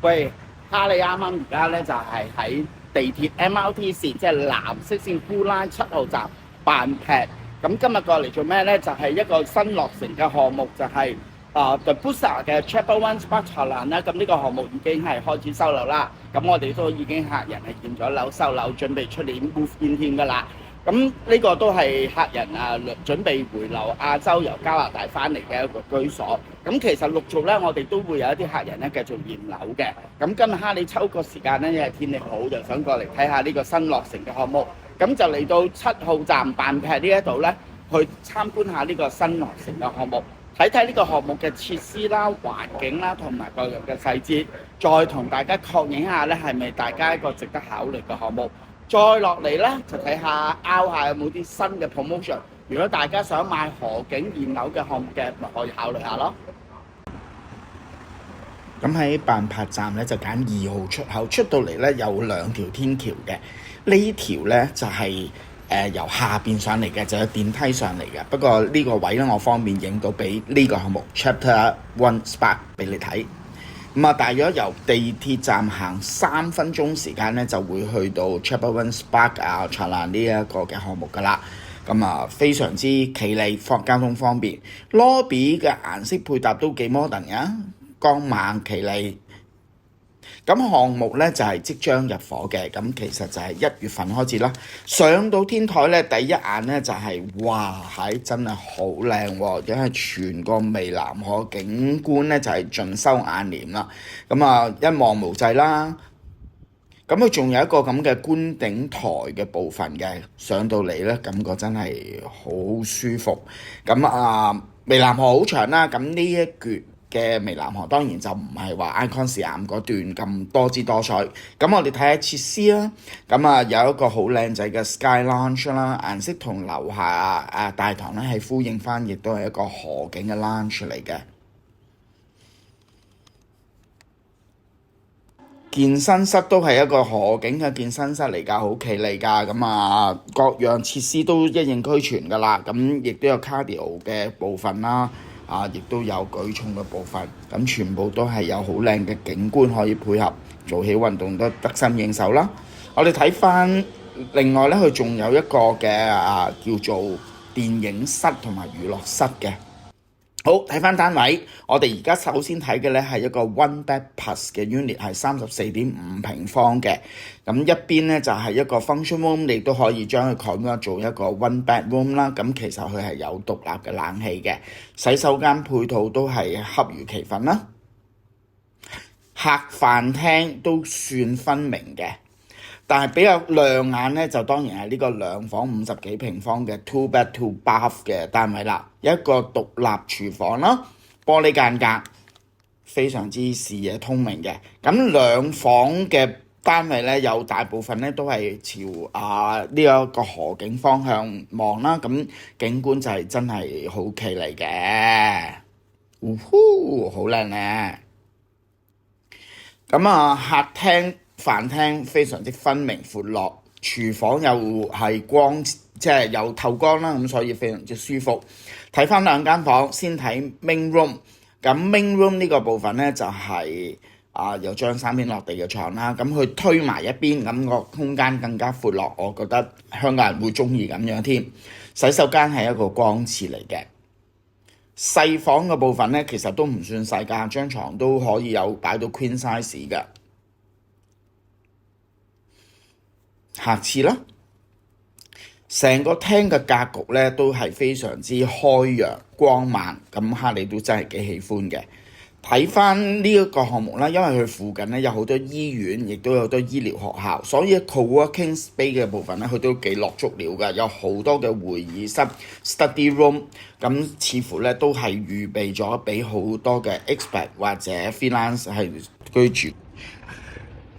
喂，哈利啱啱而家咧就係喺地鐵 MRT 線，即係藍色線孤欄7號站扮劈。咁今日過嚟做咩咧？就係、一個新落成嘅項目，就係、The Busa 嘅 Chapel One Spa 茶蘭啦。咁呢個項目已經係開始收樓啦。咁我哋都已經客人係驗咗樓收樓，準備出年 move in 添㗎啦。咁呢個都係客人準備回流亞洲由加拿大翻嚟嘅一個居所。咁其實陸續咧，我哋都會有一啲客人咧繼續驗樓嘅。咁今日哈利抽個時間咧，因為天氣好，就想過嚟睇下呢個新落成嘅項目。咁就嚟到7號站扮劈呢一度咧，去參觀下呢個新落成嘅項目，睇睇呢個項目嘅設施啦、環境啦，同埋各樣嘅細節，再同大家確認下咧，係咪大家一個值得考慮嘅項目。再落嚟咧，就睇下 out 下有冇啲新嘅 promotion。如果大家想買河景現樓嘅項目嘅，咪可以考慮下咯。咁喺辦柏站咧就揀2號出口，出到嚟咧有2條天橋嘅，呢條咧就係、由下邊上嚟嘅，就有電梯上嚟嘅。不過呢個位咧我方便影到俾呢個項目 Chapter One Spa 俾你睇。咁啊，大約由地鐵站行3分鐘時間咧，就會去到 Chapel One Spa 茶蘭呢一個嘅項目噶啦。咁啊，非常之企理，交通方便。lobby 嘅顏色配搭都幾 modern 嘅，光猛企理。咁項目咧就係即將入伙嘅，咁其實就係1月份開始啦。上到天台咧，第一眼咧就係、哇，係真係好靚喎！因為全個湄南河景觀咧就係盡收眼簾啦。咁啊，一望無際啦。咁佢仲有一個咁嘅觀頂台嘅部分嘅，上到嚟咧感覺真係好舒服。咁啊，湄南河好長啦，咁呢一橛嘅湄南河當然就唔係話 Icon Siam 嗰段咁多姿多彩。咁我哋睇下設施啦。咁啊，有一個好靚仔嘅 Sky Lounge 啦，顏色同樓下大堂咧係呼應翻，亦都係一個河景嘅 lounge 嚟嘅。健身室都係一個河景嘅健身室嚟㗎，好企理㗎。咁啊，各樣設施都一應俱全㗎啦。咁亦都有 cardio 嘅部分啦。亦都有舉重嘅部分，咁全部都係有好靚嘅景觀可以配合，做起運動都得心應手啦。我哋睇翻另外咧，佢仲有一個嘅叫做電影室同埋娛樂室嘅。好，睇翻單位，我哋而家首先睇嘅咧係一個 One Bed Plus 嘅 unit， 係34.5平方嘅。咁一邊咧就係一個 function room， 你都可以將佢 convert 做一個 one bedroom 啦。咁其實佢係有獨立嘅冷氣嘅，洗手間配套都係恰如其分啦。客飯廳都算分明嘅。但係比較亮眼咧，就當然係呢個2房50幾平方嘅 two bed two bath 嘅單位啦。一個獨立廚房啦，玻璃間隔，非常之視野通明嘅。咁2房嘅單位咧，有大部分咧都係朝呢一個河景方向望啦。咁景觀就係真係好企理嘅，好靚咧。咁客廳飯廳非常之分明闊落，廚房又係光，即係有透光啦，咁所以非常之舒服。睇翻2間房，先睇 main room。咁 main room 呢個部分咧就係有張3片落地嘅床啦，咁佢推埋一邊，咁個空間更加闊落，我覺得香港人會中意咁樣添。洗手間係一個光廁嚟嘅。細房嘅部分咧，其實都唔算細㗎，張床都可以有擺到 queen size 㗎。客廁啦，成個廳嘅格局咧都係非常之開揚光猛，咁哈利都真係幾喜歡嘅。睇翻呢一個項目啦，因為佢附近咧有好多醫院，亦都有好多醫療學校，所以 co-working space 嘅部分咧，佢都幾落足料㗎，有好多嘅會議室 study room， 咁似乎咧都係預備咗俾好多嘅 expert 或者 freelance 係居住。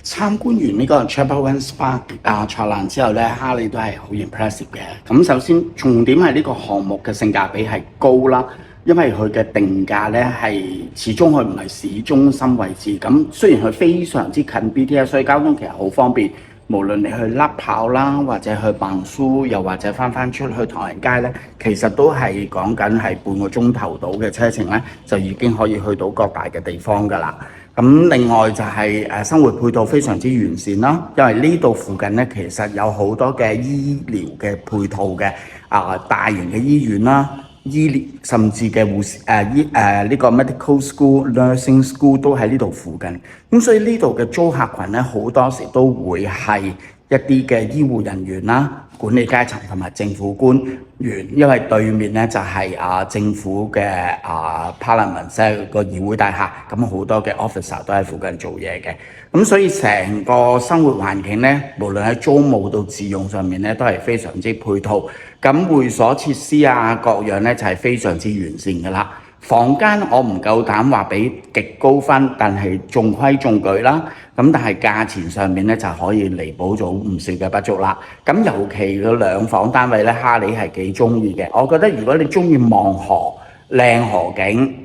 參觀完呢個 Chapel One Spa 茶蘭之後咧，哈利都係好 impressive 嘅。咁首先重點係呢個項目嘅性價比係高啦，因為佢嘅定價咧係始終佢唔係市中心位置。咁雖然佢非常之近 BTS， 所以交通其實好方便。無論你去甩跑啦，或者去傍蘇，又或者翻出去唐人街咧，其實都係講緊係半個鐘頭到嘅車程咧，就已經可以去到各大嘅地方㗎啦。咁另外就係生活配套非常之完善啦，因為呢度附近咧其實有好多嘅醫療嘅配套嘅大型嘅醫院啦。醫療甚至嘅護士呢個 medical school、nursing school 都喺呢度附近，咁所以呢度嘅租客群咧好多時都會係一啲嘅醫護人員啦、管理階層同埋政府官員，因為對面咧就係政府嘅Parliament 即係個議會大廈，咁好多嘅 officer 都喺附近做嘢嘅，咁所以成個生活環境咧，無論喺租務到自用上面咧，都係非常之配套。咁會所設施各樣咧就係非常之完善㗎啦。房間我唔夠膽話俾極高分，但係中規中矩啦。咁但係價錢上面咧就可以彌補咗唔少嘅不足啦。咁尤其個兩房單位咧，哈利係幾中意嘅。我覺得如果你中意望河、靚河景、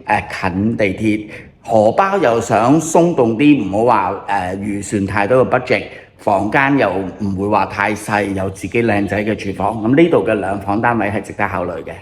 近地鐵，荷包又想鬆動啲，唔好話預算太多嘅 budget。房間又唔會話太細，有自己靚仔嘅廚房，咁呢度嘅兩房單位係值得考慮嘅。